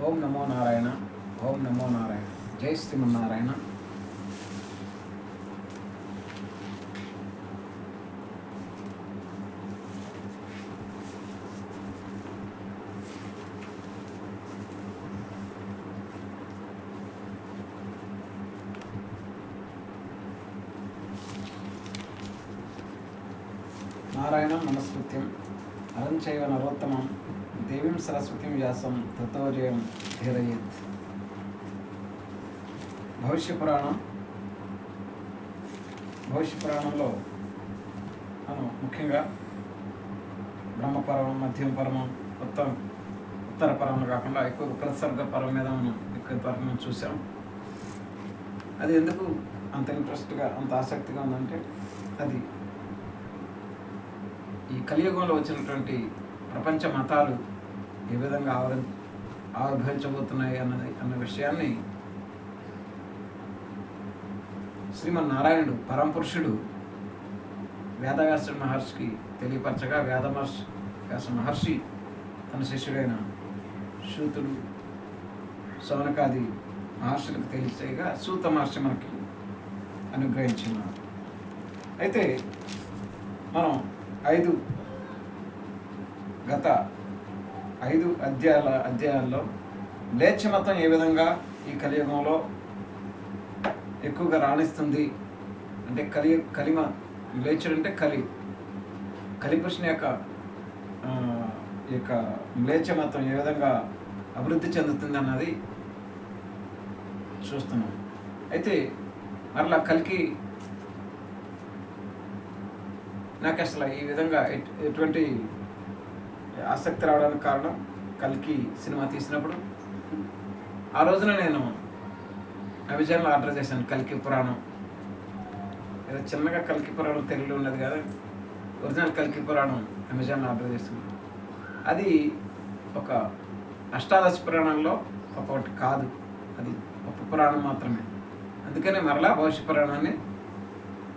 ఓం నమో నారాయణ. ఓం నమో నారాయణ. జై శ్రీమన్నారాయణ. నారాయణం నమస్కృత్యం అరం చైవ నరోత్తమం దేవీం సరస్వతిం వ్యాసం తతో జయం ధీరయేత్. భవిష్య పురాణంలో మనం ముఖ్యంగా బ్రహ్మపర్వం, మధ్యం పర్వం, ఉత్తర పర్వం కాకుండా ఎక్కువ ప్రసర్గ పర్వం మీద మనం ఎక్కువ పర్వం చూసాం. అది ఎందుకు అంత ఇంట్రెస్ట్గా, అంత ఆసక్తిగా ఉందంటే, అది ఈ కలియుగంలో వచ్చినటువంటి ప్రపంచ మతాలు ఏ విధంగా ఆవిర్భవించబోతున్నాయి అన్న విషయాన్ని శ్రీమన్నారాయణుడు పరమపురుషుడు వేదవ్యాస మహర్షికి తెలియపరచగా, వ్యాస మహర్షి తన శిష్యుడైన సూతుడు, శౌనకాది మహర్షులకు తెలియచేయగా సూత మహర్షి మనకి అనుగ్రహించున్నారు. అయితే మనం గత 5 అధ్యాయాల్లో మ్లేచ్ఛ మతం ఏ విధంగా ఈ కలియుగంలో ఎక్కువగా రాణిస్తుంది అంటే, మ్లేచ్ఛుడు అంటే కలిపురుషుని యొక్క మ్లేచ్ఛ మతం ఏ విధంగా అభివృద్ధి చెందుతుంది అన్నది చూస్తున్నాం. అయితే మరలా కలికి నాకు అసలు ఈ విధంగా ఎటువంటి ఆసక్తి రావడానికి కారణం, కల్కి సినిమా తీసినప్పుడు ఆ రోజున నేను అమెజాన్లో ఆర్డర్ చేశాను కల్కి పురాణం. ఏదో చిన్నగా కల్కి పురాణం తెలుగులో ఉన్నది కదా, ఒరిజినల్ కల్కి పురాణం అమెజాన్లో ఆర్డర్ చేస్తున్నాను. అది ఒక అష్టాదశ పురాణంలో ఒకటి కాదు, అది ఒక పురాణం మాత్రమే. అందుకనే మరలా భవిష్య పురాణాన్ని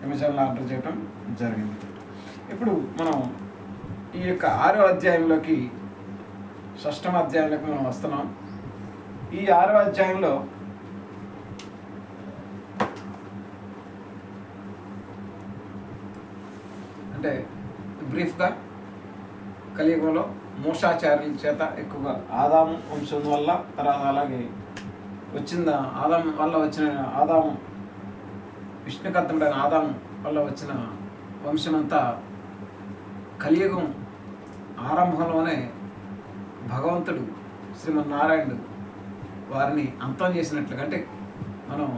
అమెజాన్లో ఆర్డర్ చేయడం జరిగింది. ఇప్పుడు మనం ఈ యొక్క 6వ అధ్యాయంలోకి, 6వ అధ్యాయంలోకి మనం వస్తున్నాం. ఈ 6వ అధ్యాయంలో అంటే బ్రీఫ్గా కలియుగంలో మోక్షాచార్యుల చేత ఎక్కువగా ఆదాము వంశం వల్ల, తర్వాత అలాగే ఆదాము వల్ల వచ్చిన విష్ణుకర్తముడైన ఆదాము వల్ల వచ్చిన వంశమంతా కలియుగం ఆరంభంలోనే భగవంతుడు శ్రీమన్నారాయణుడు వారిని అంతం చేసినట్లుగా, అంటే మనం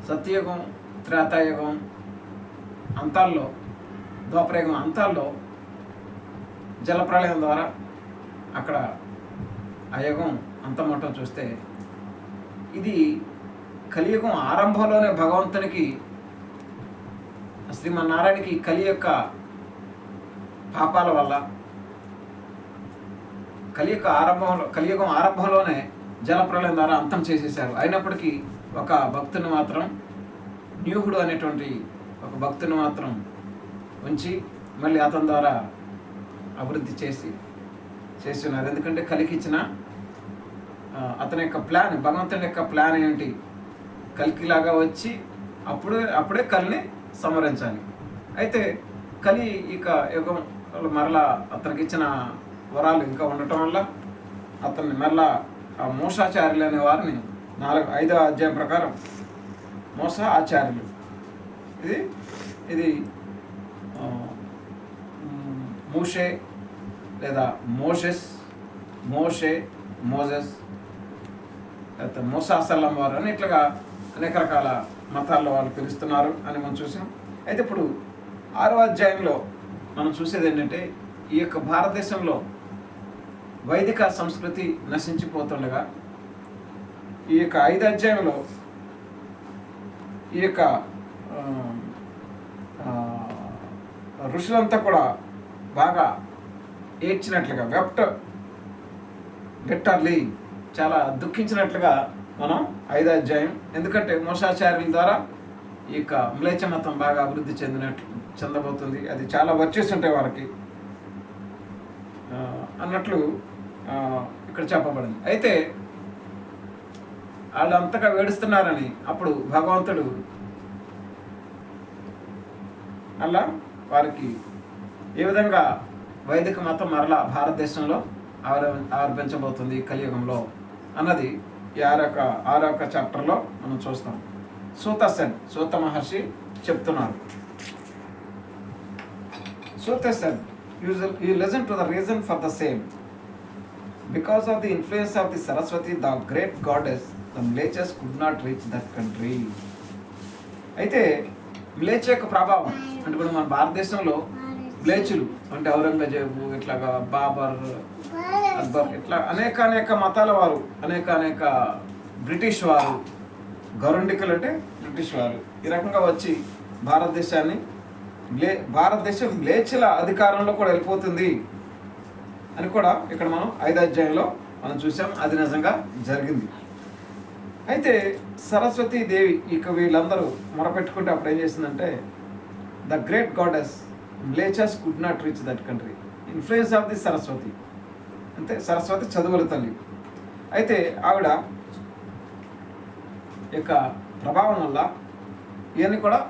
సత్యయుగం, త్రేతాయుగం అంతాల్లో, ద్వాపరయుగం అంతాల్లో జలప్రళయం ద్వారా అక్కడ ఆ యుగం అంతమవటం చూస్తే, ఇది కలియుగం ఆరంభంలోనే భగవంతునికి, శ్రీమన్నారాయణకి పాపాల వల్ల కలియుగం ఆరంభంలోనే జలప్రళయం ద్వారా అంతం చేసేశారు. అయినప్పటికీ ఒక భక్తుని మాత్రం, న్యూహుడు అనేటువంటి ఒక భక్తుని మాత్రం ఉంచి మళ్ళీ అతని ద్వారా అభివృద్ధి చేసి ఉన్నారు. ఎందుకంటే కలికి ఇచ్చిన అతని యొక్క ప్లాన్, భగవంతుని యొక్క ప్లాన్ ఏంటి, కలికిలాగా వచ్చి అప్పుడే కలిని సంహరించాలి. అయితే కలి ఇక యుగం మరలా అతనికి ఇచ్చిన వరాలు ఇంకా ఉండటం వల్ల అతన్ని మరలా ఆ మోసాచార్యులు అనే వారిని 5వ అధ్యాయం ప్రకారం ఆచార్యులు, ఇది మూషే లేదా మోజెస్ లేకపోతే మోసాసల్లం వారు అని ఇట్లాగా అనేక రకాల మతాల్లో వాళ్ళు పిలుస్తున్నారు అని మనం చూసాం. అయితే ఇప్పుడు 6వ అధ్యాయంలో మనం చూసేది ఏంటంటే, ఈ యొక్క భారతదేశంలో వైదిక సంస్కృతి నశించిపోతుండగా, ఈ యొక్క 5వ అధ్యాయంలో ఈ యొక్క ఋషులంతా కూడా బాగా ఏడ్చినట్లుగా, గట్టార్లీ చాలా దుఃఖించినట్లుగా మనం 5వ అధ్యాయం, ఎందుకంటే మోసాచార్యుల ద్వారా ఈ యొక్క మ్లేచ్ఛ మతం బాగా అభివృద్ధి చెందబోతుంది. అది చాలా వర్చెస్ ఉంటాయి వారికి అన్నట్లు ఇక్కడ చెప్పబడింది. అయితే వాళ్ళు అంతగా వేడుస్తున్నారని అప్పుడు భగవంతుడు అలా వారికి ఏ విధంగా వైదిక మతం మరలా భారతదేశంలో ఆవిర్భించబోతుంది కలియుగంలో అన్నది ఈ ఆరొక చాప్టర్లో మనం చూస్తాం. సూత మహర్షి చెప్తున్నారు. Sutta said, you listen to the reason for the same. Because of the influence of the Saraswati, the great goddess, the Mlechas could not reach that country. అయితే మ్లేచ్ఛ యొక్క ప్రభావం అంటే ఇప్పుడు మన భారతదేశంలో మ్లేచ్చులు అంటే ఔరంగజేబు, ఇట్లాగా బాబర్, అక్బర్, ఇట్లా అనేక మతాల వారు, అనేక బ్రిటిష్ వారు, గౌరండికలు అంటే బ్రిటిష్ వారు ఈ రకంగా వచ్చి భారతదేశం మ్లేచ్ఛల అధికారంలో కూడా వెళ్ళిపోతుంది అని కూడా ఇక్కడ మనం 5వ అధ్యాయంలో మనం చూసాం. అది నిజంగా జరిగింది. అయితే సరస్వతీ దేవి ఇక వీళ్ళందరూ మొరపెట్టుకుంటే అప్పుడు ఏం చేసిందంటే, the great goddess mlecchas could not reach that country, influence of the Saraswati, అంటే సరస్వతి చదువుల తల్లి. అయితే ఆవిడ యొక్క ప్రభావం వల్ల ఇవన్నీ కూడా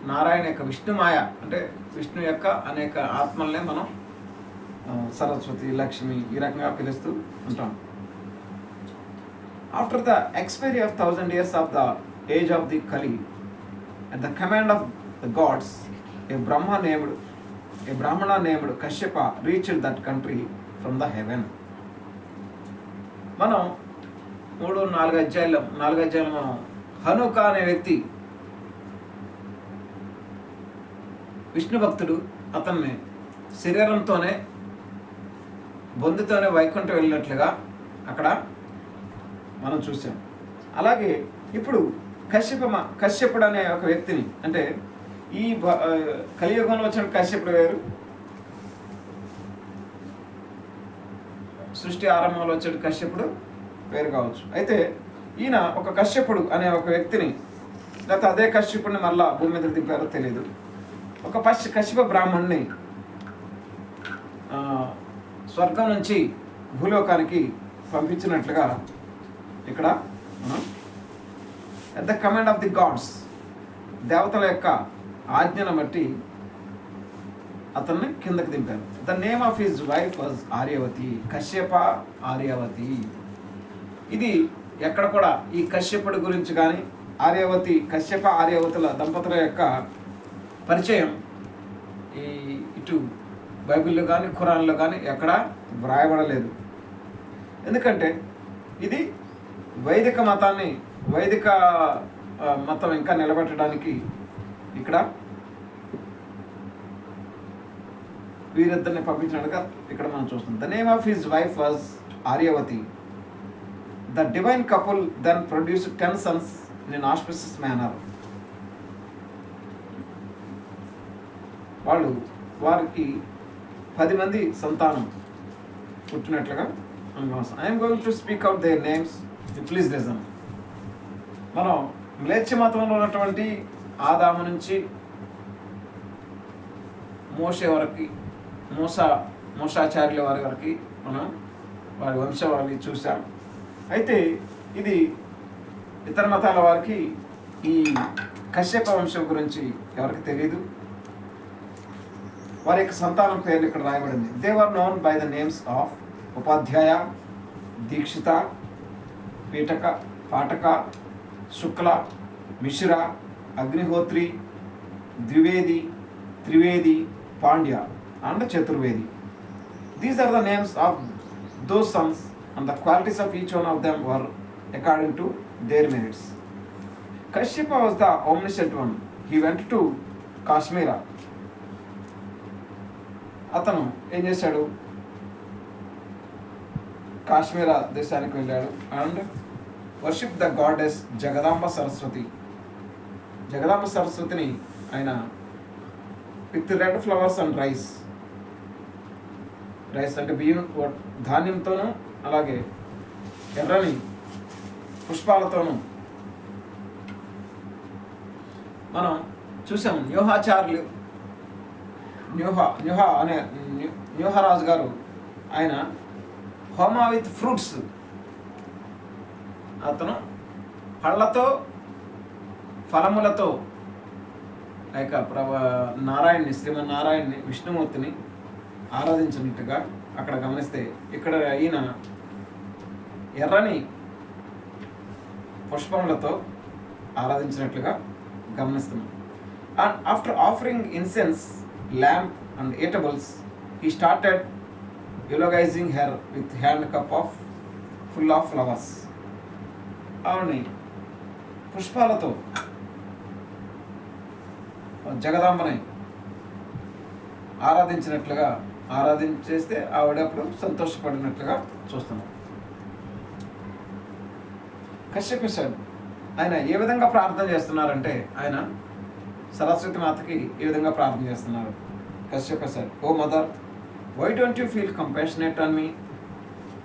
నారాయణ యొక్క విష్ణుమాయ అంటే విష్ణు యొక్క అనేక ఆత్మల్నే మనం సరస్వతి, లక్ష్మి ఈ రకంగా పిలుస్తూ ఉంటాం. After the expiry of 1000 years of the age of the Kali, at the command of the gods, a Brahmana named Kashyapa reached that country from the heaven. మనం 4 అధ్యాయాలు మనం హనుక అనే వ్యక్తి విష్ణు భక్తుడు, అతన్ని శరీరంతోనే బొందుతోనే వైకుంఠం వెళ్ళినట్లుగా అక్కడ మనం చూసాం. అలాగే ఇప్పుడు కశ్యపుడు అనే ఒక వ్యక్తిని, అంటే ఈ కలియుగంలో వచ్చిన కశ్యపుడు వేరు, సృష్టి ఆరంభంలో వచ్చే కశ్యపుడు వేరు కావచ్చు. అయితే ఈయన ఒక కశ్యపుడు అనే ఒక వ్యక్తిని, లేకపోతే అదే కశ్యపుడిని మళ్ళా భూమి మీద దింపారో తెలియదు, ఒక కశ్యప బ్రాహ్మణ్ణి స్వర్గం నుంచి భూలోకానికి పంపించినట్లుగా ఇక్కడ at the command of the gods, దేవతల యొక్క ఆజ్ఞను బట్టి అతన్ని కిందకి దింపారు. The name of his wife was Aryavati, Kashyapa Aryavati. ఇది ఎక్కడ కూడా ఈ కశ్యపుడి గురించి కానీ కశ్యప ఆర్యవతుల దంపతుల యొక్క పరిచయం ఇటు బైబిల్లో కానీ ఖురాన్లో కానీ ఎక్కడా వ్రాయబడలేదు. ఎందుకంటే ఇది వైదిక మతం ఇంకా నిలబెట్టడానికి ఇక్కడ వీరిద్దరిని పంపించినట్టుగా ఇక్కడ మనం చూస్తాం. The name of his wife was Aryavati. The divine couple then produced 10 sons in an auspicious manner. వారికి 10 మంది సంతానం పుట్టినట్లుగా అనుభవం. I'm going to speak out their names, please listen. మనం మ్లేచ్ఛ మతంలో ఉన్నటువంటి ఆదాము నుంచి మోషే వరకు, మోసాచార్యుల వారి వరకు మనం వారి వంశావళి చూసాం. అయితే ఇది ఇతర మతాల వారికి ఈ కశ్యప వంశం గురించి ఎవరికి తెలియదు. వారి యొక్క సంతానం పేర్లు ఇక్కడ రాయబడింది. They were known by the names of Upadhyaya, Dikshita, Peethaka, Pathaka, Shukla, Mishra, Agnihotri, Dwivedi, Trivedi, Pandya and Chaturvedi. These are the names of those sons and the qualities of each one of them were according to their merits. Kashyapa was the omniscient one. He went to Kashmira. అతను ఏం చేశాడు, కాశ్మీర దేశానికి వెళ్ళాడు and worship the goddess Jagadamba Saraswati. Jagadamba సరస్వతిని ఆయన with red flowers and rice అంటే బియ్యం ధాన్యంతోనూ అలాగే ఎర్రని పుష్పాలతోనూ మనం చూసాం. న్యూహరాజు గారు ఆయన హోమా విత్ ఫ్రూట్స్, అతను పళ్ళతో ఫలములతో ఆ యొక్క నారాయణ్ణి, శ్రీమన్నారాయణ్ణి, విష్ణుమూర్తిని ఆరాధించినట్టుగా అక్కడ గమనిస్తే, ఇక్కడ ఈయన ఎర్రని పుష్పములతో ఆరాధించినట్లుగా గమనిస్తున్నాం. And after offering incense, lamp and eatables, he started eulogizing her with hand cup of full of flowers. ఆవిడని పుష్పాలతో, జగదాంబని ఆరాధించేస్తే ఆవిడప్పుడు సంతోషపడినట్లుగా చూస్తున్నాం. కశ్యప సార్ ఆయన ఏ విధంగా ప్రార్థన చేస్తున్నారంటే, ఆయన సరస్వతి మాతకి ఏ విధంగా ప్రార్థన చేస్తున్నారు. Kashyapa sir, oh mother, why don't you feel compassionate on me?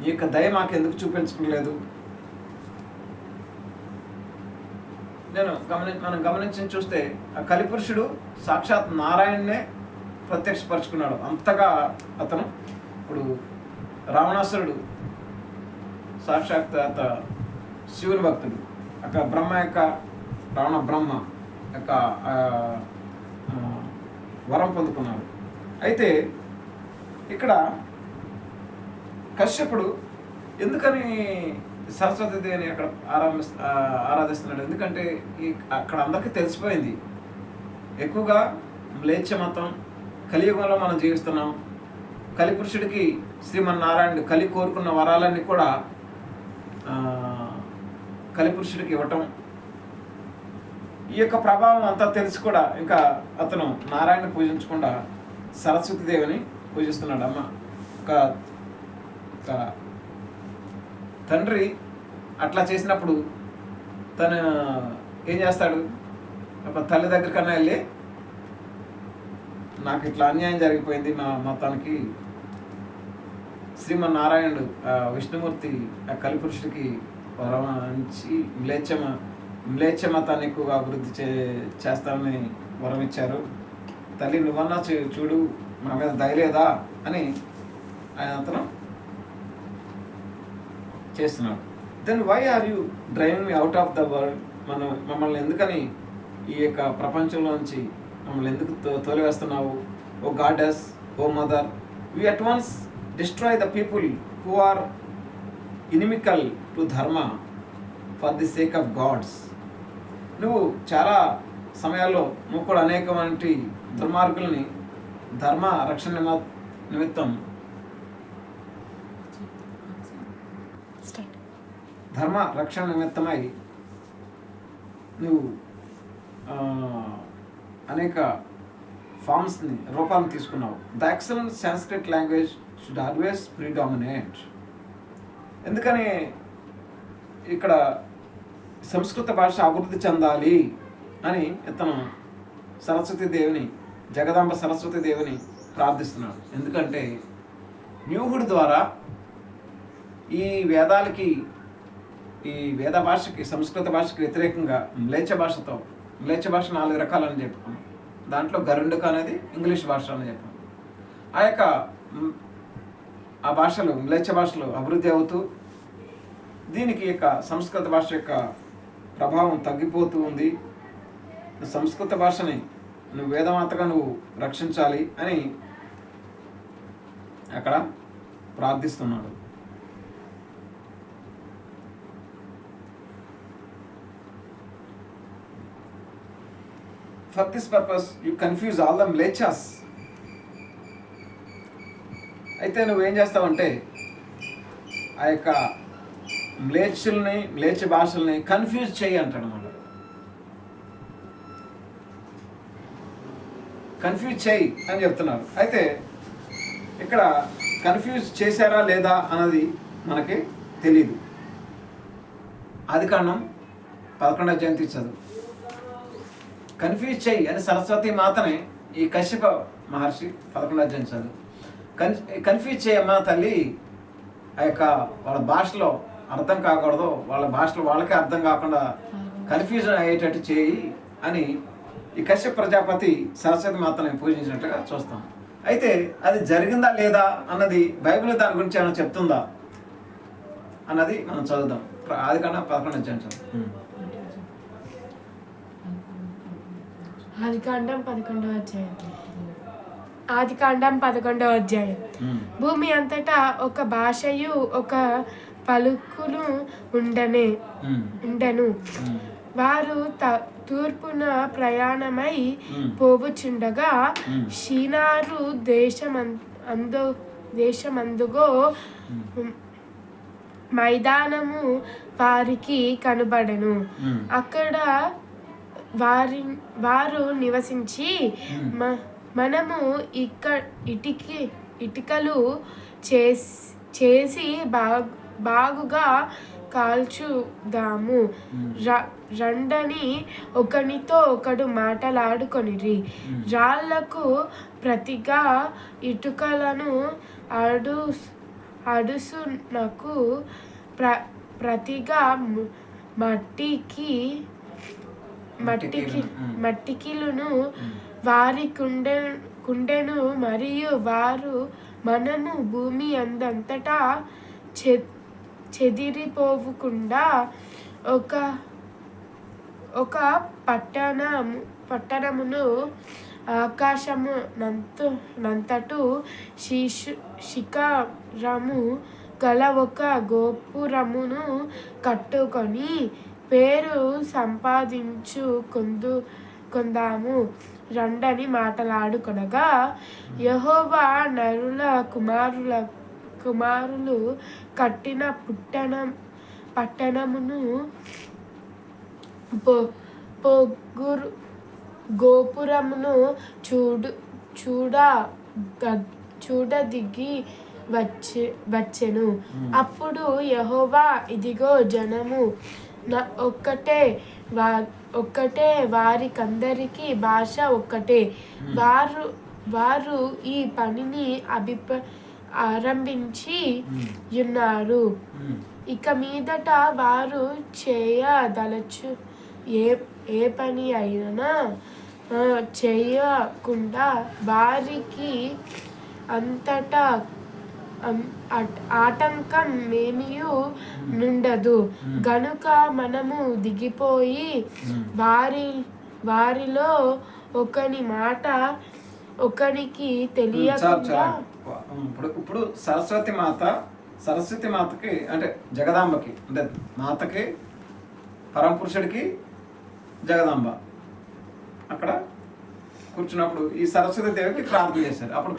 ఈ యొక్క దయ మాకు ఎందుకు చూపించలేదు? మనం గమనించి చూస్తే ఆ కలిపురుషుడు సాక్షాత్ నారాయణనే ప్రత్యక్షపరుచుకున్నాడు. అంతగా అతను, ఇప్పుడు రావణాసురుడు సాక్షాత్ శివుని భక్తుడు, అక్కడ బ్రహ్మ యొక్క బ్రహ్మ యొక్క వరం పొందుకున్నాడు. అయితే ఇక్కడ కశ్యపుడు ఎందుకని సరస్వతి దేవిని అక్కడ ఆరాధిస్తున్నాడు? ఎందుకంటే అక్కడ అందరికీ తెలిసిపోయింది, ఎక్కువగా మ్లేచ్ఛ మతం కలియుగంలో మనం జీవిస్తున్నాం. కలిపురుషుడికి శ్రీమన్నారాయణుడు కలి కోరుకున్న వరాలన్నీ కూడా కలిపురుషుడికి ఇవ్వటం, ఈ యొక్క ప్రభావం అంతా తెలిసి కూడా ఇంకా అతను నారాయణ పూజించకుండా సరస్వతి దేవిని పూజిస్తున్నాడు. అమ్మ ఒక తండ్రి అట్లా చేసినప్పుడు తను ఏం చేస్తాడు? ఒక తల్లి దగ్గర కన్నా వెళ్ళి, నాకు ఇట్లా అన్యాయం జరిగిపోయింది, మా మతానికి శ్రీమన్నారాయణుడు విష్ణుమూర్తి ఆ కలిపురుషుడికి వరమించి మ్లేచ్ఛ మతాన్ని ఎక్కువగా అభివృద్ధి చేస్తామని వరం ఇచ్చారు. తల్లి నువ్వన్నా చూడు, మా మీద దయలేదా అని అతను చేస్తున్నాడు. Then why are you driving me out of the world? మమ్మల్ని ఎందుకని ఈ యొక్క ప్రపంచంలోంచి మమ్మల్ని ఎందుకు తోలివేస్తున్నావు? Oh goddess, oh mother, we at once destroy the people who are inimical to dharma for the sake of gods. నువ్వు చాలా సమయాల్లో నువ్వు కూడా అనేకమైన దుర్మార్గుల్ని ధర్మ రక్షణ నిమిత్తం నిమిత్తమై నువ్వు అనేక రూపాలను తీసుకున్నావు. The excellent Sanskrit language should always predominate. ఎందుకని ఇక్కడ సంస్కృత భాష అభివృద్ధి చెందాలి అని ఇతను సరస్వతి దేవిని, జగదాంబ సరస్వతి దేవిని ప్రార్థిస్తున్నాడు. ఎందుకంటే న్యూహుడ్ ద్వారా ఈ వేద భాషకి, సంస్కృత భాషకి వ్యతిరేకంగా మ్లేచ్ఛ భాష 4 రకాలని చెప్పుకున్నాం. దాంట్లో గరుండక అనేది ఇంగ్లీష్ భాష అని చెప్పాం. ఆ భాషలు, మ్లేచ్ఛ భాషలు అభివృద్ధి అవుతూ దీనికి యొక్క సంస్కృత భాష యొక్క ప్రభావం తగ్గిపోతూ ఉంది. సంస్కృత భాషని నువ్వు వేదమాతగా నువ్వు రక్షించాలి అని అక్కడ ప్రార్థిస్తున్నాడు. For this purpose, you confuse all the mlechas. అయితే నువ్వేం చేస్తావంటే ఆ యొక్క మ్లేచ్ఛ భాషల్ని కన్ఫ్యూజ్ చేయి అంటాడు అన్నమాట. కన్ఫ్యూజ్ చేయి అని చెప్తున్నారు. అయితే ఇక్కడ కన్ఫ్యూజ్ చేశారా లేదా అన్నది మనకి తెలీదు. ఆదికాండం 11వ అధ్యాయం చదువు. కన్ఫ్యూజ్ చేయి అని సరస్వతి మాతనే ఈ కశ్యప మహర్షి 11వ అధ్యాయం చదువు. కన్ఫ్యూజ్ చేయమ్మా తల్లి, ఆ యొక్క వాళ్ళ భాషలో అర్థం కాకూడదు, వాళ్ళ భాషలో వాళ్ళకే అర్థం కాకుండా కన్ఫ్యూజన్ అయ్యేటట్టు చేయి అని ఈ కశ్యప ప్రజాపతి సరస్వతి మాతని పూజించినట్టుగా చూస్తాం. అయితే అది జరిగిందా లేదా అన్నది బైబిల్ దాని గురించి ఏమైనా చెప్తుందా? అన్నది మనం చదువుదాం. అది కన్నా 11 అధ్యాయం చదువు. ఆదికాండం 11వ అధ్యాయం. భూమి అంతటా ఒక భాషయు ఒక పలుకును ఉండెను. వారు తూర్పున ప్రయాణమై పోవుచుండగా షీనారు దేశమందుగో మైదానము వారికి కనబడెను. అక్కడ వారు నివసించి మనము ఇటుకలు చేసి బాగుగా కాల్చుదాము రండని ఒకనితో ఒకడు మాటలాడుకొనిరి. రాళ్లకు ప్రతిగా ఇటుకలను అడుసునకు ప్రతిగా మట్టికిలును వారి కుండెను. మరియు వారు మనము భూమి అందంతటా చెదిరిపోకుండా ఒక పట్టణమును ఆకాశము నంతటు శిఖరము గల ఒక గోపురమును కట్టుకొని పేరు సంపాదించుకొందాము రండని మాటలాడుకొనగా యెహోవా నరుల కుమారులు కట్టిన పట్టణమును గోపురమును చూడదిగి వచ్చెను. అప్పుడు యెహోవా, ఇదిగో జనము ఒక్కటే, వారికందరికి భాష ఒక్కటే. వారు ఈ పనిని ఆరంభించి ఉన్నారు. ఇక మీదట వారు చేయదలచు ఏ పని అయినా చేయకుండా వారికి అంతటా ఆటంకం ఏమీయూ నుండదు. గనుక మనము దిగిపోయి వారిలో ఒకని మాట ఒకనికి తెలియకుండా ఇప్పుడు సరస్వతి మాతకి అంటే జగదాంబకి అంటే మాతకి పరమపురుషుడికి జగదాంబ అక్కడ కూర్చున్నప్పుడు ఈ సరస్వతి దేవికి ప్రార్థన చేశారు. అప్పుడు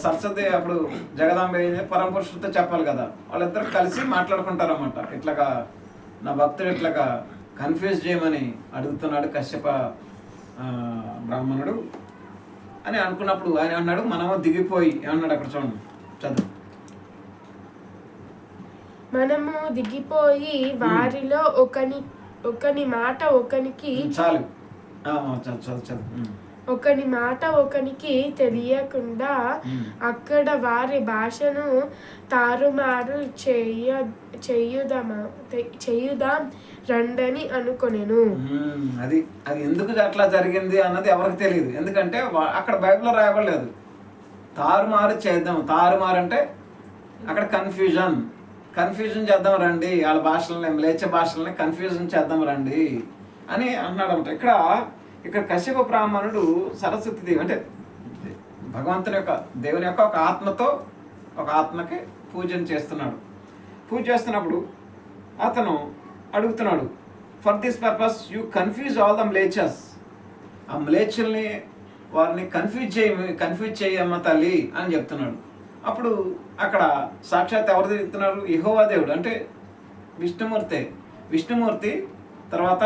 సరస్వతి అప్పుడు జగదాంబ పరమపురుషుడితో చెప్పాలి కదా, వాళ్ళిద్దరు కలిసి మాట్లాడుకుంటారు అన్నమాట. ఇట్లాగా నా భక్తుడు ఇట్లాగా కన్ఫ్యూజ్ చేయమని అడుగుతున్నాడు కశ్యప బ్రాహ్మణుడు అని అనుకున్నప్పుడు ఆయన అన్నాడు, మనము దిగిపోయి ఏమన్నాడు అక్కడ చూడండి, చదువు. మనము దిగిపోయి వారిలో ఒకని మాట ఒకనికి చాలు చదువు. ఒకని మాట ఒకనికి తెలియకుండా అక్కడ వారి భాషను తారుమారు చేయుదాం రండని అనుకొనెను. అది ఎందుకు అట్లా జరిగింది అన్నది ఎవరికి తెలియదు. ఎందుకంటే అక్కడ బైబిల్లో రాయబడలేదు తారుమారు చేద్దాం. తారుమారు అంటే అక్కడ కన్ఫ్యూజన్ చేద్దాం రండి, వాళ్ళ భాషలని లేచే భాషలని కన్ఫ్యూజన్ చేద్దాం రండి అని అన్నాడంట. ఇక్కడ కశ్యప బ్రాహ్మణుడు సరస్వతి దేవి అంటే భగవంతుని యొక్క దేవుని యొక్క ఒక ఆత్మతో ఒక ఆత్మకి పూజ చేస్తున్నప్పుడు అతను అడుగుతున్నాడు, for this purpose you confuse all the mlecchas. ఆ మ్లేచుల్ని వారిని కన్ఫ్యూజ్ చేయమ్మ తల్లి అని చెప్తున్నాడు. అప్పుడు అక్కడ సాక్షాత్ ఎవరు తిరుగుతున్నారు? యెహోవా దేవుడు అంటే విష్ణుమూర్తి తర్వాత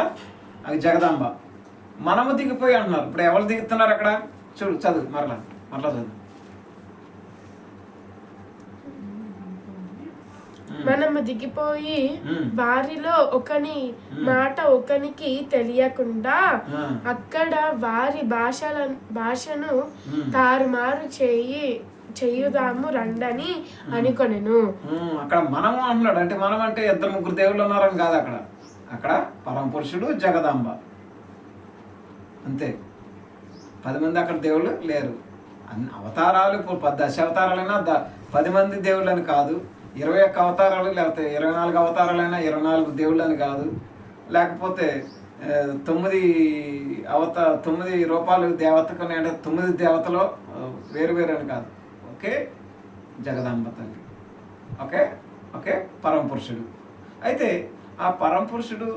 అది జగదాంబ. మనము దిగిపోయి అంటున్నారు. ఇప్పుడు ఎవరు దిగుతున్నారు అక్కడ చూడు, చదువు మరలా చదువు. మనము దిగిపోయి వారిలో ఒకని మాట ఒకనికి తెలియకుండా అక్కడ వారి భాషను తారుమారు చేయుదాము రండని అనుకొనెను. అక్కడ మనము అంటున్నాడు. అంటే మనం అంటే 2-3 దేవుళ్ళు ఉన్నారని కాదు. అక్కడ పరమపురుషుడు జగదాంబ అంతే. 10 మంది అక్కడ దేవుళ్ళు లేరు. అవతారాలు ఇప్పుడు 10 అవతారాలైనా 10 మంది దేవుళ్ళు అని కాదు. 21 అవతారాలు లేకపోతే 24 అవతారాలైనా 24 దేవుళ్ళు అని కాదు, లేకపోతే 9 రూపాయలు దేవతకు అంటే 9 దేవతలో వేరు వేరు అని కాదు. ఓకే జగదాంబ తల్లి, ఓకే పరమపురుషుడు. అయితే ఆ పరమపురుషుడు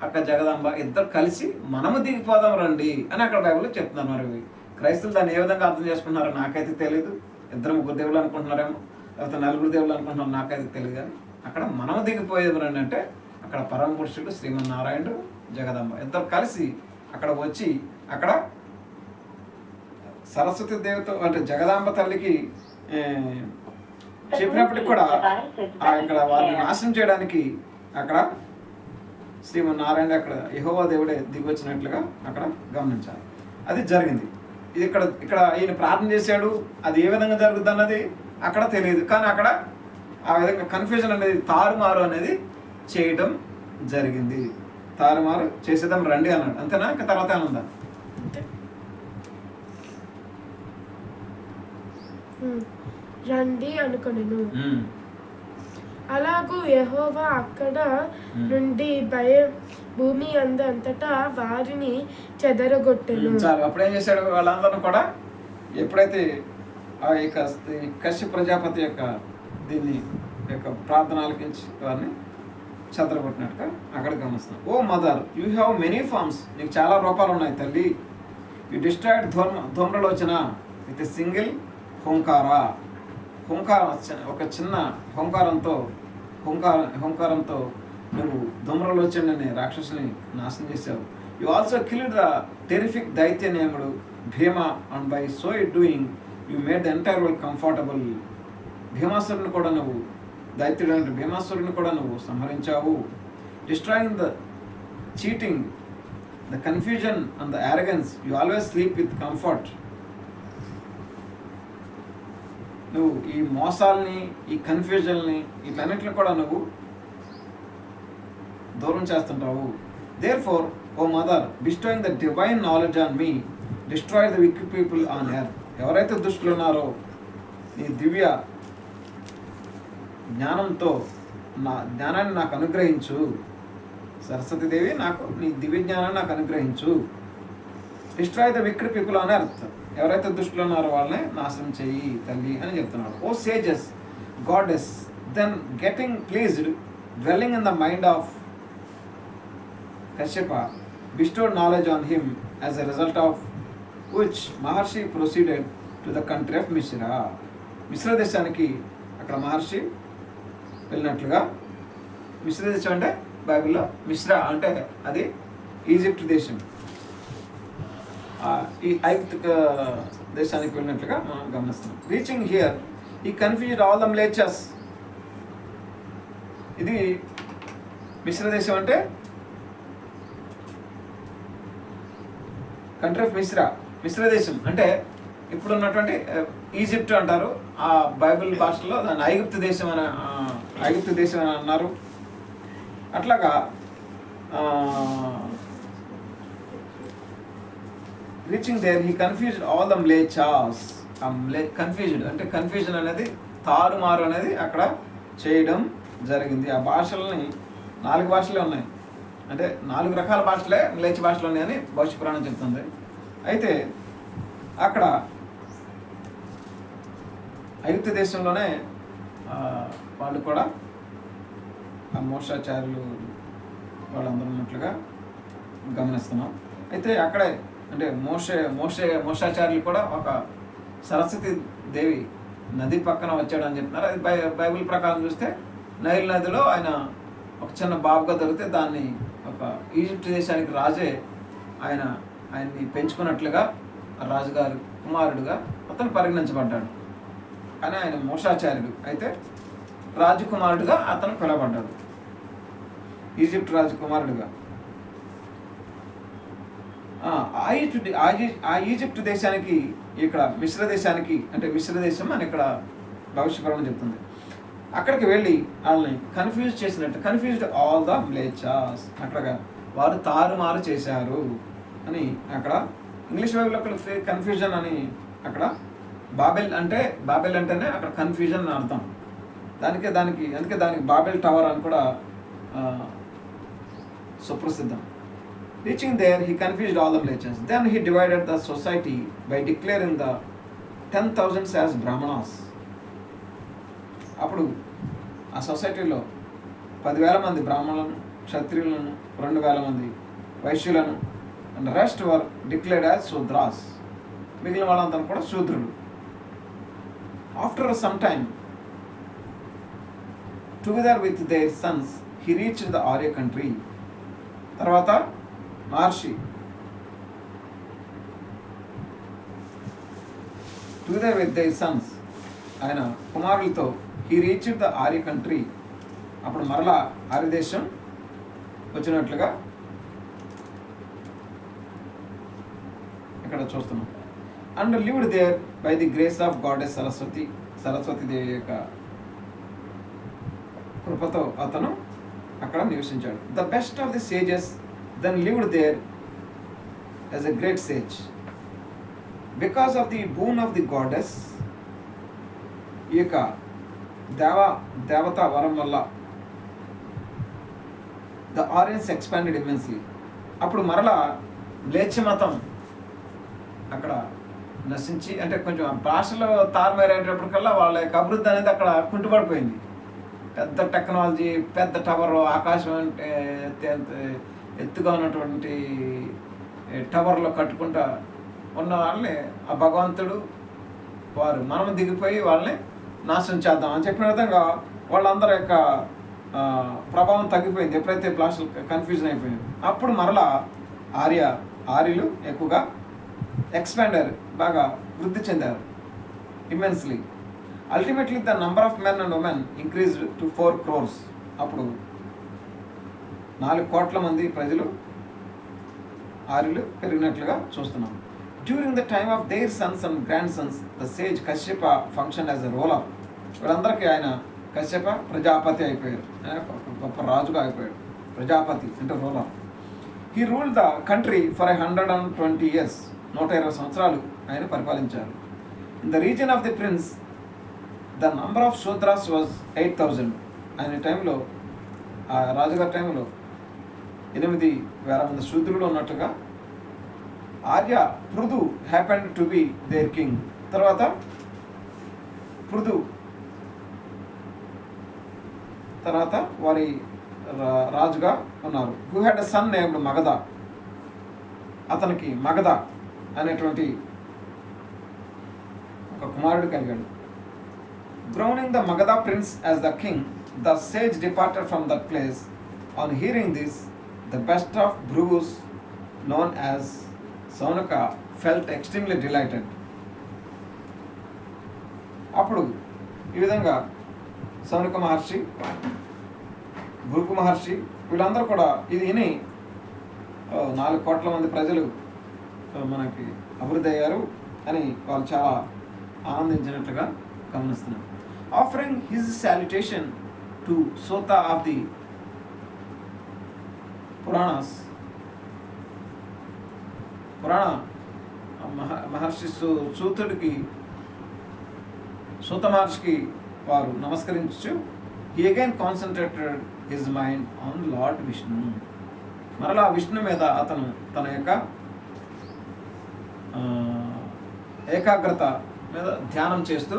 అక్కడ జగదాంబ ఇద్దరు కలిసి మనము దిగిపోదాం రండి అని అక్కడ బైబిల్లో చెప్తున్నారు. మరి క్రైస్తవులు దాన్ని ఏ విధంగా అర్థం చేసుకుంటున్నారో నాకైతే తెలియదు. 2-3 దేవుళ్ళు అనుకుంటున్నారేమో, లేకపోతే 4 దేవుళ్ళు అనుకుంటున్నారు, నాకైతే తెలియదు. కానీ అక్కడ మనము దిగిపోయేది రండి అంటే అక్కడ పరమపురుషుడు శ్రీమన్నారాయణుడు జగదాంబ ఇద్దరు కలిసి అక్కడ వచ్చి అక్కడ సరస్వతి దేవత అంటే జగదాంబ తల్లికి చెప్పినప్పటికి కూడా ఇక్కడ వారిని నాశనం చేయడానికి అక్కడ శ్రీమన్నారాయణ అక్కడ యెహోవా దేవుడే దిగి వచ్చినట్లుగా అక్కడ గమనించాలి. అది జరిగింది. ఇది ఇక్కడ ఈయన ప్రార్థన చేశాడు, అది ఏ విధంగా జరుగుతుంది అన్నది అక్కడ తెలియదు. కానీ అక్కడ ఆ విధంగా కన్ఫ్యూజన్ అనేది తారుమారు అనేది చేయడం జరిగింది. తారుమారు చేసేద్దాం రండి అన్నాడు, అంతేనా? ఇంకా తర్వాత ఏమన్నా రండి అనుకొనెను. అలాగూ యెహోవా అక్కడ నుండి భూమి అంతటా వారిని చెదరగొట్టెను. చాలు. అప్పుడు ఏం చేశాడు? వాళ్ళందరూ కూడా ఎప్పుడైతే ఆ యొక్క కశ్యప ప్రజాపతి యొక్క దీన్ని యొక్క ప్రార్థన ఆలకించి వారిని చెదరగొట్టినట్టుగా అక్కడ గమనిస్తున్నాం. O mother, you have many forms, నీకు చాలా రూపాలు ఉన్నాయి తల్లి. You destroyed Dhumralochana with a single humkara. ఒక చిన్న హోంకారంతో నువ్వు ధూమ్రలోచన అనే రాక్షసుని నాశనం చేశావు. You also killed the terrific దైత్యనేముడు Bhima, and by so doing you made the entire world comfortable. భీమాసురుని కూడా నువ్వు దైత్యుడు అంటే భీమాసురుని కూడా నువ్వు సంహరించావు. Destroying the cheating, the confusion and the arrogance, you always sleep with comfort. నువ్వు ఈ మోసాలని, ఈ కన్ఫ్యూజన్ని, వీటన్నిటిని కూడా నువ్వు దూరం చేస్తుంటావు. Therefore, O mother, bestowing the divine knowledge on me, destroy the wicked people on earth. ఎవరైతే దుష్టులు ఉన్నారో నీ దివ్య జ్ఞానంతో నా జ్ఞానాన్ని నాకు అనుగ్రహించు. సరస్వతీదేవి, నీ దివ్య జ్ఞానాన్ని నాకు అనుగ్రహించు. Destroy the wicked people on earth, ఎవరైతే దుష్టులు ఉన్నారో వాళ్ళని నాశనం చెయ్యి తల్లి అని చెప్తున్నాడు. O sages, goddess, then getting pleased, dwelling in the mind of Kashyapa, bestowed knowledge on him, as a result of which Maharshi proceeded to the country of Misra. మిశ్ర దేశానికి అక్కడ మహర్షి వెళ్ళినట్లుగా. మిశ్ర దేశం అంటే బైబిల్లో మిశ్ర అంటే అది ఈజిప్ట్ దేశం. ఈ ఐగుప్తు దేశానికి వెళ్ళినట్లుగా మనం గమనిస్తున్నాం. రీచింగ్ హియర్ ఈ కన్ఫ్యూజ్డ్ ఆల్ ద మ్లేచస్. ఇది మిశ్ర దేశం అంటే కంట్రీ ఆఫ్ మిశ్ర దేశం అంటే ఇప్పుడు ఉన్నటువంటి ఈజిప్ట్ అంటారు. ఆ బైబిల్ భాషలో దాన్ని ఐగుప్తు దేశం అని అన్నారు. అట్లాగా reaching there he confused all the mlecchas. Confused అంటే కన్ఫ్యూజన్ అనేది తారుమారు అనేది అక్కడ చేయడం జరిగింది. ఆ భాషలని 4 భాషలే ఉన్నాయి, అంటే 4 రకాల భాషలే మ్లేచ్ఛ భాషలు ఉన్నాయని భవిష్య పురాణం చెప్తుంది. అయితే అక్కడ ఐగుప్తు దేశంలోనే వాళ్ళు కూడా ఆ మోసాచారులు వాళ్ళందరూ ఉన్నట్లుగా గమనిస్తున్నాం. అయితే అక్కడే అంటే మోసాచారులు కూడా ఒక సరస్వతి దేవి నది పక్కన వచ్చాడని చెప్తున్నారు. అది బైబిల్ ప్రకారం చూస్తే నైల్ నదిలో ఆయన ఒక చిన్న బాబుగా దొరికితే దాన్ని ఒక ఈజిప్ట్ దేశానికి రాజే ఆయన్ని పెంచుకున్నట్లుగా రాజుగారి కుమారుడుగా అతను పరిగణించబడ్డాడు. కానీ ఆయన మోసాచార్యుడు అయితే రాజకుమారుడుగా అతను పిలవబడ్డాడు, ఈజిప్ట్ రాజకుమారుడుగా. ఆ ఈజిప్ట్ దేశానికి ఇక్కడ మిశ్ర దేశానికి అంటే మిశ్ర దేశం అని ఇక్కడ భవిష్యపురాణం చెప్తుంది. అక్కడికి వెళ్ళి వాళ్ళని కన్ఫ్యూజ్డ్ ఆల్ ద మ్లేచాస్, అక్కడ వారు తారుమారు చేశారు అని అక్కడ ఇంగ్లీష్ బైబిల్లో అక్కడ కన్ఫ్యూజన్ అని అక్కడ బాబెల్ అంటేనే అక్కడ కన్ఫ్యూజన్ అని అర్థం. అందుకే దానికి బాబెల్ టవర్ అని కూడా సుప్రసిద్ధం. Reaching there he confused all the villages. Then he divided the society by declaring the 10,000 as Brahmanas. అప్పుడు ఆ సొసైటీలో 10,000 మంది బ్రాహ్మణులను, క్షత్రియులను, 2,000 మంది వైశ్యులను, and rest were declared as Shudras. మిగిలిన వాళ్ళంతా కూడా శూద్రులు. After some time together with their sons he reached the Arya country. తర్వాత మహర్షి టుగెదర్ విత్ దేర్ సన్స్, ఆయన కుమారులతో he reached the Arya country. అప్పుడు మరలా ఆర్యదేశం వచ్చినట్లుగా ఇక్కడ చూస్తున్నాం. And lived there by the grace of goddess Saraswati Devi యొక్క కృపతో అతను అక్కడ నివసించాడు. The best of the sages then lived there as a great sage. Because of the boon of the goddess, ఈ యొక్క దేవతా వరం వల్ల ద ఆరియన్స్ ఎక్స్పాండెడ్ ఇమ్మెన్స్లీ. అప్పుడు మరలా మ్లేచ్ఛ మతం అక్కడ నశించి, అంటే కొంచెం భాషలో తారుమారేటప్పటికల్లా వాళ్ళ యొక్క అభివృద్ధి అనేది అక్కడ కుంటుపడిపోయింది. పెద్ద టెక్నాలజీ, పెద్ద టవర్, ఆకాశం అంటే ఎత్తుగా ఉన్నటువంటి టవర్లో కట్టుకుంటా ఉన్న వాళ్ళని ఆ భగవంతుడు వారు మనం దిగిపోయి వాళ్ళని నాశనం చేద్దాం అని చెప్పిన విధంగా వాళ్ళందరి యొక్క ప్రభావం తగ్గిపోయింది. ఎప్పుడైతే భాషలు కన్ఫ్యూజన్ అయిపోయింది, అప్పుడు మరలా ఆర్యులు ఎక్కువగా ఎక్స్పాండ్ అయ్యారు, బాగా వృద్ధి చెందారు immensely. Ultimately the number of men and women increased to 4 crores. అప్పుడు 4 కోట్ల మంది ప్రజలు ఆర్యులు పెరిగినట్లుగా చూస్తున్నాం. During the time of their sons and grand sons the sage Kashyapa function as a ruler. వీళ్ళందరికీ ఆయన కశ్యప ప్రజాపతి అయిపోయారు, గొప్ప రాజుగా అయిపోయాడు. ప్రజాపతి అంటే ruler. He ruled the country for 120 years. 120 సంవత్సరాలు ఆయన పరిపాలించారు. In the reason of the prince the number of Shudras was 8,000. ఆయన టైంలో, ఆ రాజుగారి టైంలో 8,000 మంది శూద్రులు ఉన్నట్టుగా. Arya Prithu happened to be their king. తర్వాత పృథు తర్వాత వారి రాజుగా ఉన్నారు. Who had a son named Magadha. అతనికి మగధ అనేటువంటి ఒక కుమారుడు కలిగాడు. Crowning the Magadha prince as the king, the sage departed from that place. On hearing this, the best of Bhrus, known as Saunaka, felt extremely delighted. అప్పుడు ఈ విధంగా సౌనక మహర్షి, భృగు మహర్షి వీళ్ళందరూ కూడా ఇది విని 4 కోట్ల మంది ప్రజలు మనకి అభివృద్ధి అయ్యారు అని వాళ్ళు చాలా ఆనందించినట్లుగా గమనిస్తున్నారు. Offering his salutation to Suta of the Purana Maharshi సూతుడికి, సూత మహర్షికి వారు నమస్కరించు. He again concentrated his mind on lord Vishnu. మరలా విష్ణు మీద అతను తన యొక్క ఏకాగ్రత మీద ధ్యానం చేస్తూ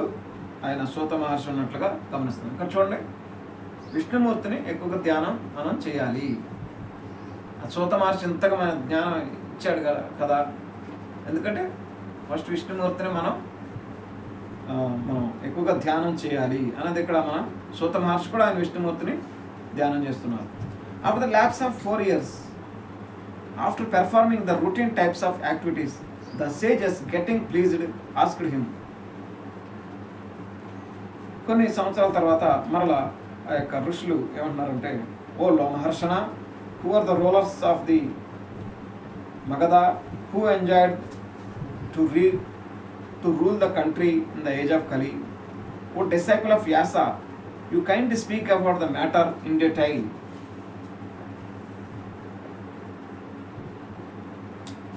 ఆయన సూత మహర్షి ఉన్నట్లుగా గమనిస్తున్నాం. ఇక్కడ చూడండి, విష్ణుమూర్తిని ఎక్కువగా ధ్యానం మనం చేయాలి. ఆ సూత మహర్షి ఇంతగా మన జ్ఞానం ఇచ్చాడు కదా, ఎందుకంటే ఫస్ట్ విష్ణుమూర్తిని మనం ఎక్కువగా ధ్యానం చేయాలి అన్నది ఇక్కడ మనం సూత మహర్షి కూడా ఆయన విష్ణుమూర్తిని ధ్యానం చేస్తున్నారు. After the lapse of 4 years, after performing the routine types of activities, the sages getting pleased asked him. కొన్ని సంవత్సరాల తర్వాత మరలా ఆ యొక్క ఋషులు ఏమంటున్నారంటే, O Maharshana, who are the rulers of the Magadha, who enjoyed to rule the country in the age of Kali. O disciple of Vyasa, you kindly speak about the matter in detail.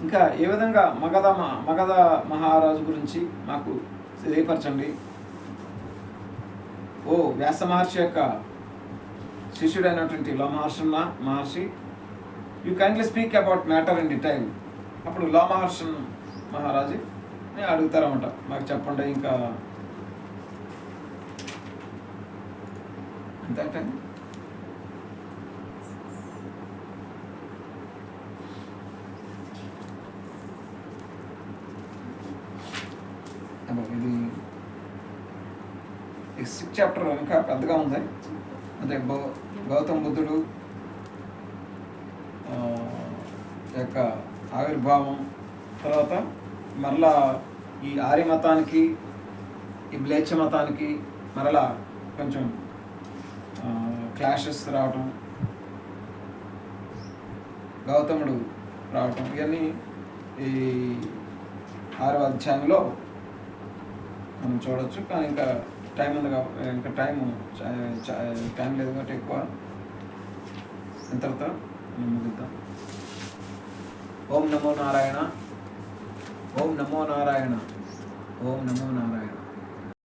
ఇంకా ఏ విధంగా మగధ మహారాజు గురించి మాకు తెలియపరచండి. ఓ వ్యాస మహర్షి యొక్క శిష్యుడైనటువంటి లా మహర్షి you kindly speak about matter in detail. అప్పుడు లా మహారాజు అడుగుతారన్నమాట, మాకు చెప్పండి ఇంకా ఎంత టైం. ఇది 6th చాప్టర్ ఇంకా పెద్దగా ఉంది. అంటే గౌతమ బుద్ధుడు యొక్క ఆవిర్భావం, తర్వాత మరలా ఈ ఆర్య మతానికి ఈ మ్లేచ్ఛ మతానికి మరలా కొంచెం క్లాషెస్ రావటం, గౌతముడు రావటం, ఇవన్నీ ఈ 6వ అధ్యాయంలో మనం చూడవచ్చు. కానీ ఇంకా టైం ఉంది కాబట్టి ఇంకా టైం లేదు కాబట్టి ఎక్కువ ఇంతటితో మనం ముగిద్దాం. ఓం నమో నారాయణ, ఓం నమో నారాయణ, ఓం నమో నారాయణ.